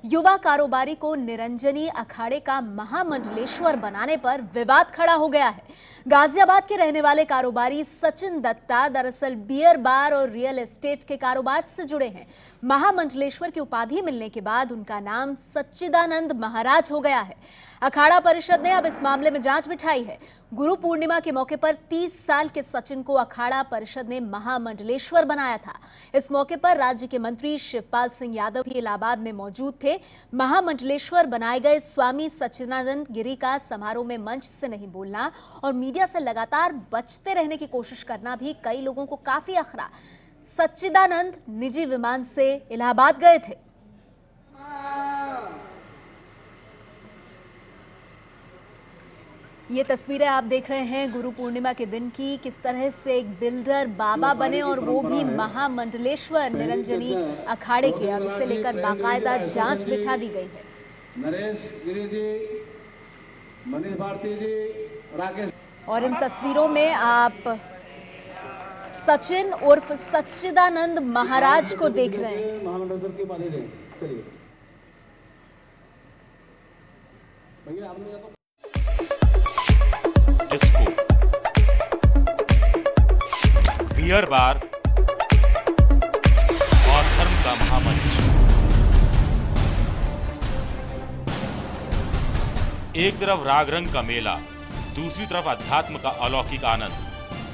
युवा कारोबारी को निरंजनी अखाड़े का महामंडलेश्वर बनाने पर विवाद खड़ा हो गया है। गाजियाबाद के रहने वाले कारोबारी सचिन दत्ता दरअसल बियर बार और रियल एस्टेट के कारोबार से जुड़े हैं। महामंडलेश्वर की उपाधि मिलने के बाद उनका नाम सच्चिदानंद महाराज हो गया है। अखाड़ा परिषद ने अब इस मामले में जांच बिठाई है। गुरु पूर्णिमा के मौके पर 30 साल के सचिन को अखाड़ा परिषद ने महामंडलेश्वर बनाया था। इस मौके पर राज्य के मंत्री शिवपाल सिंह यादव भी इलाहाबाद में मौजूद थे। महामंडलेश्वर बनाए गए स्वामी सच्चिदानंद गिरी का समारोह में मंच से नहीं बोलना और मीडिया से लगातार बचते रहने की कोशिश करना भी कई लोगों को काफी अखरा। सच्चिदानंद निजी विमान से इलाहाबाद गए थे। ये तस्वीरें आप देख रहे हैं गुरु पूर्णिमा के दिन की, किस तरह से एक बिल्डर बाबा बने और वो भी महामंडलेश्वर निरंजनी अखाड़े के। अब इसे लेकर बाकायदा जांच बिठा दी गई है। नरेश गिरी जी, मनीष भारती जी, राकेश। और इन तस्वीरों में आप सचिन उर्फ सच्चिदानंद महाराज को देख रहे हैं। महामंडलेश्वर की उपाधि दें। चलिए भैया आपने डिस्को, बियर बार और धर्म का महामंच। एक तरफ राग रंग का मेला, दूसरी तरफ अध्यात्म का अलौकिक आनंद।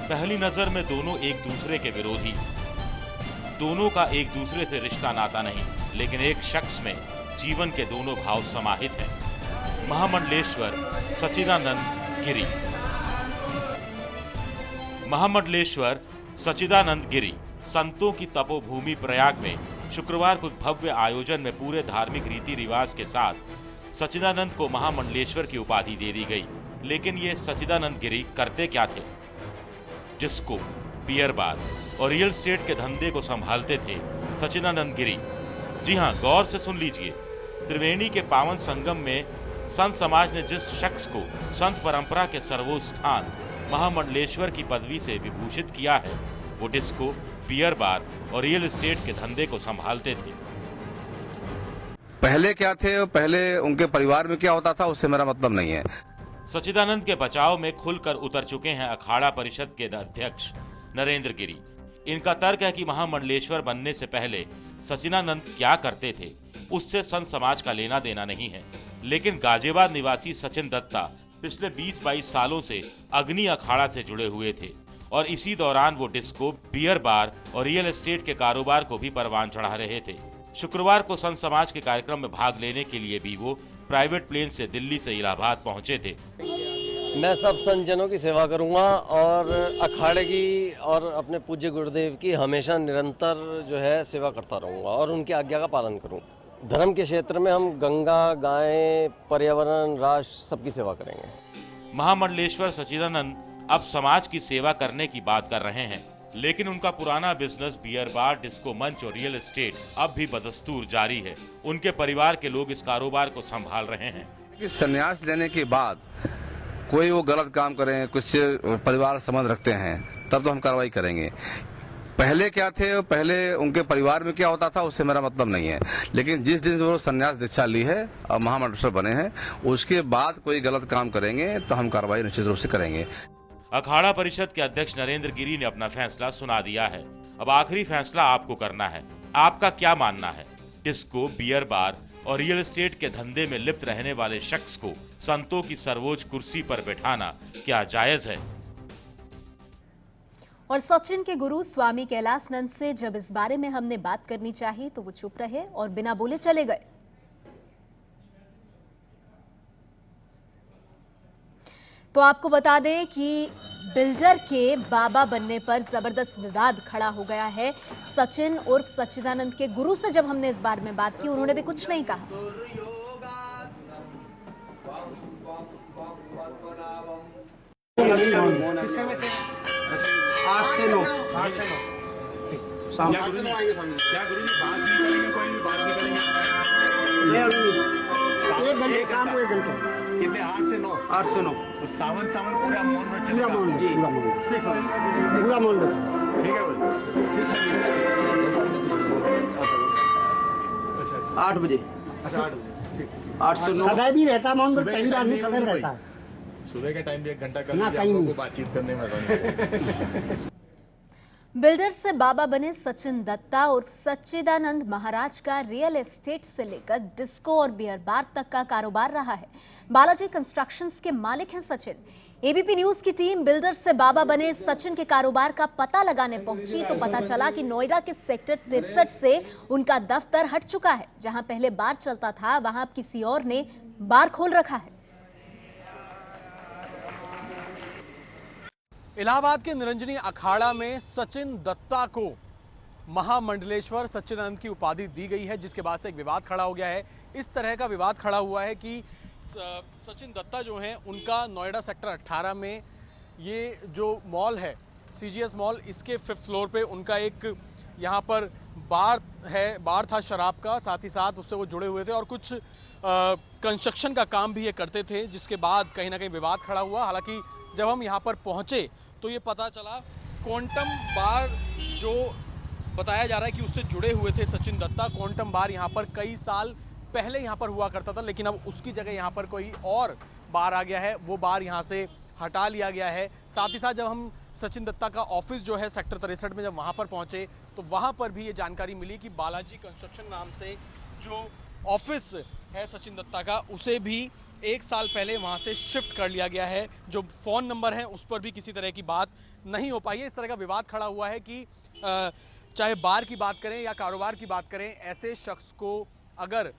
पहली नजर में दोनों एक दूसरे के विरोधी, दोनों का एक दूसरे से रिश्ता नाता नहीं, लेकिन एक शख्स में जीवन के दोनों भाव समाहित हैं। महामंडलेश्वर सच्चिदानंद गिरी। महामंडलेश्वर सच्चिदानंद गिरी संतों की तपोभूमि प्रयाग में शुक्रवार को भव्य आयोजन में पूरे धार्मिक रीति रिवाज के साथ सच्चिदानंद को महामंडलेश्वर की उपाधि दे दी गई। लेकिन ये सच्चिदानंद गिरी करते क्या थे? डिस्को, बियर बार और रियल एस्टेट के धंधे को संभालते थे सच्चिदानंद गिरी। जी हां, गौर से सुन लीजिए। त्रिवेणी के पावन संगम में संत समाज ने जिस शख्स को संत परंपरा के सर्वोच्च स्थान महामंडलेश्वर की पदवी से विभूषित किया है, वो डिस्को, बियर बार और रियल एस्टेट के धंधे को संभालते थे। पहले क्या थे, पहले उनके परिवार में क्या होता था, उससे मेरा मतलब नहीं है। सच्चिदानंद के बचाव में खुलकर उतर चुके हैं अखाड़ा परिषद के अध्यक्ष नरेंद्र गिरी। इनका तर्क है कि महामंडलेश्वर बनने से पहले सच्चिदानंद क्या करते थे, उससे संत समाज का लेना देना नहीं है। लेकिन गाजियाबाद निवासी सचिन दत्ता पिछले 20-22 सालों से अग्नि अखाड़ा से जुड़े हुए थे और इसी दौरान वो डिस्को, बियर बार और रियल एस्टेट के कारोबार को भी परवान चढ़ा रहे थे। शुक्रवार को संत समाज के कार्यक्रम में भाग लेने के लिए भी वो प्राइवेट प्लेन से दिल्ली से इलाहाबाद पहुंचे थे। मैं सब संत जनों की सेवा करूंगा और अखाड़े की और अपने पूज्य गुरुदेव की हमेशा निरंतर जो है सेवा करता रहूंगा और उनकी आज्ञा का पालन करूंगा। धर्म के क्षेत्र में हम गंगा, गाय, पर्यावरण, राष्ट्र सबकी सेवा करेंगे। महामंडलेश्वर सच्चिदानंद अब समाज की सेवा करने की बात कर रहे हैं, लेकिन उनका पुराना बिजनेस बियर बार, डिस्को मंच और रियल एस्टेट अब भी बदस्तूर जारी है। उनके परिवार के लोग इस कारोबार को संभाल रहे हैं। संन्यास लेने के बाद कोई वो गलत काम करें, कुछ परिवार संबंध रखते हैं, तब तो हम कार्रवाई करेंगे। पहले क्या थे, पहले उनके परिवार में क्या होता था, उससे मेरा मतलब नहीं है। लेकिन जिस दिन वो संन्यास दीक्षा ली है और महामंडलेश्वर बने हैं, उसके बाद कोई गलत काम करेंगे तो हम कार्रवाई निश्चित रूप से करेंगे। अखाड़ा परिषद के अध्यक्ष नरेंद्र गिरी ने अपना फैसला सुना दिया है। अब आखिरी फैसला आपको करना है। आपका क्या मानना है? डिस्को, बियर बार और रियल एस्टेट के धंधे में लिप्त रहने वाले शख्स को संतों की सर्वोच्च कुर्सी पर बैठाना क्या जायज है? और सचिन के गुरु स्वामी कैलासनंद से जब इस बारे में हमने बात करनी चाहिए तो वो चुप रहे और बिना बोले चले गए। तो आपको बता दें कि बिल्डर के बाबा बनने पर जबरदस्त विवाद खड़ा हो गया है। सचिन उर्फ सच्चिदानंद के गुरु से जब हमने इस बारे में बात की, उन्होंने भी कुछ नहीं कहा। आज से नो क्या गुरु जी बात नहीं करेंगे, कोई भी बात नहीं करेंगे। एक घंटे शाम को, 1 घंटे कितने? 8 से 9। 8 से 9 तो सावन पूरा मौन में चलेगा। पूरा मौन, जी पूरा मौन, ठीक है, पूरा मौन। ठीक है भाई। 8 बजे 809 सदैव भी रहता मान लो कई बार नहीं सदैव रहता है। सुबह के टाइम भी 1 घंटा कर ना, लीजिए, कहीं आप लोगों नहीं। को बातचीत करने में आसानी हो। बिल्डर से बाबा बने सचिन दत्ता और सच्चिदानंद महाराज का रियल एस्टेट से लेकर डिस्को और बियर बार तक का कारोबार रहा है। बालाजी कंस्ट्रक्शंस के मालिक हैं सचिन। एबीपी न्यूज की टीम बिल्डर से बाबा बने सचिन के कारोबार का पता लगाने पहुंची तो पता चला कि नोएडा के सेक्टर 63 से उनका दफ्तर हट चुका है। जहां पहले बार चलता था वहां अब किसी और ने बार खोल रखा है। इलाहाबाद के निरंजनी अखाड़ा में सचिन दत्ता को महामंडलेश्वर सच्चिदानंद की उपाधि दी गई है, जिसके बाद से एक विवाद खड़ा हो गया है। इस तरह का विवाद खड़ा हुआ है कि सचिन दत्ता जो हैं उनका नोएडा सेक्टर 18 में ये जो मॉल है सीजीएस मॉल, इसके 5th फ्लोर पे उनका एक यहाँ पर बार था शराब का, साथ ही साथ उससे वो जुड़े हुए थे और कुछ कंस्ट्रक्शन का काम भी ये करते थे, जिसके बाद कहीं ना कहीं विवाद खड़ा हुआ। हालांकि जब हम यहाँ पर पहुँचे तो ये पता चला क्वांटम बार जो बताया जा रहा है कि उससे जुड़े हुए थे सचिन दत्ता। क्वांटम बार यहाँ पर कई साल पहले यहाँ पर हुआ करता था, लेकिन अब उसकी जगह यहाँ पर कोई और बार आ गया है, वो बार यहाँ से हटा लिया गया है। साथ ही साथ जब हम सचिन दत्ता का ऑफिस जो है सेक्टर 63 में जब वहाँ पर पहुँचे तो वहाँ पर भी ये जानकारी मिली कि बालाजी कंस्ट्रक्शन नाम से जो ऑफिस है सचिन दत्ता का, उसे भी 1 साल पहले वहाँ से शिफ्ट कर लिया गया है। जो फ़ोन नंबर है उस पर भी किसी तरह की बात नहीं हो पाई है। इस तरह का विवाद खड़ा हुआ है कि चाहे बार की बात करें या कारोबार की बात करें, ऐसे शख्स को अगर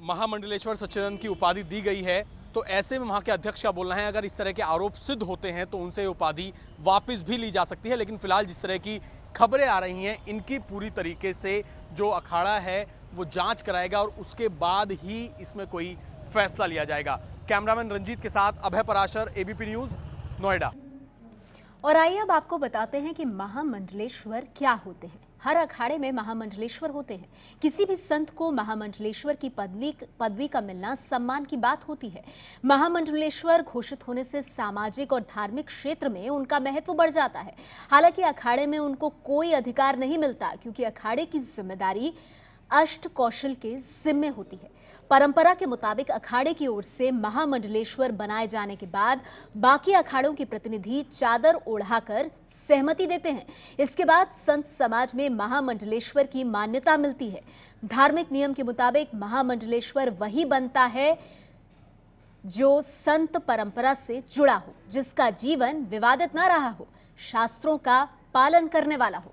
महामंडलेश्वर सच्चिदानंद की उपाधि दी गई है तो ऐसे में वहाँ के अध्यक्ष का बोलना है अगर इस तरह के आरोप सिद्ध होते हैं तो उनसे उपाधि वापस भी ली जा सकती है। लेकिन फिलहाल जिस तरह की खबरें आ रही हैं, इनकी पूरी तरीके से जो अखाड़ा है वो जांच कराएगा और उसके बाद ही इसमें कोई फैसला लिया जाएगा। कैमरामैन रंजीत के साथ अभय पराशर, एबीपी न्यूज, नोएडा। और आइए अब आपको बताते हैं कि महामंडलेश्वर क्या होते हैं। हर अखाड़े में महामंडलेश्वर होते हैं। किसी भी संत को महामंडलेश्वर की पदवी का मिलना सम्मान की बात होती है। महामंडलेश्वर घोषित होने से सामाजिक और धार्मिक क्षेत्र में उनका महत्व बढ़ जाता है। हालांकि अखाड़े में उनको कोई अधिकार नहीं मिलता, क्योंकि अखाड़े की जिम्मेदारी अष्ट कौशल के जिम्मे होती है। परंपरा के मुताबिक अखाड़े की ओर से महामंडलेश्वर बनाए जाने के बाद बाकी अखाड़ों के प्रतिनिधि चादर ओढ़ाकर सहमति देते हैं। इसके बाद संत समाज में महामंडलेश्वर की मान्यता मिलती है। धार्मिक नियम के मुताबिक महामंडलेश्वर वही बनता है जो संत परंपरा से जुड़ा हो, जिसका जीवन विवादित न रहा हो, शास्त्रों का पालन करने वाला हो।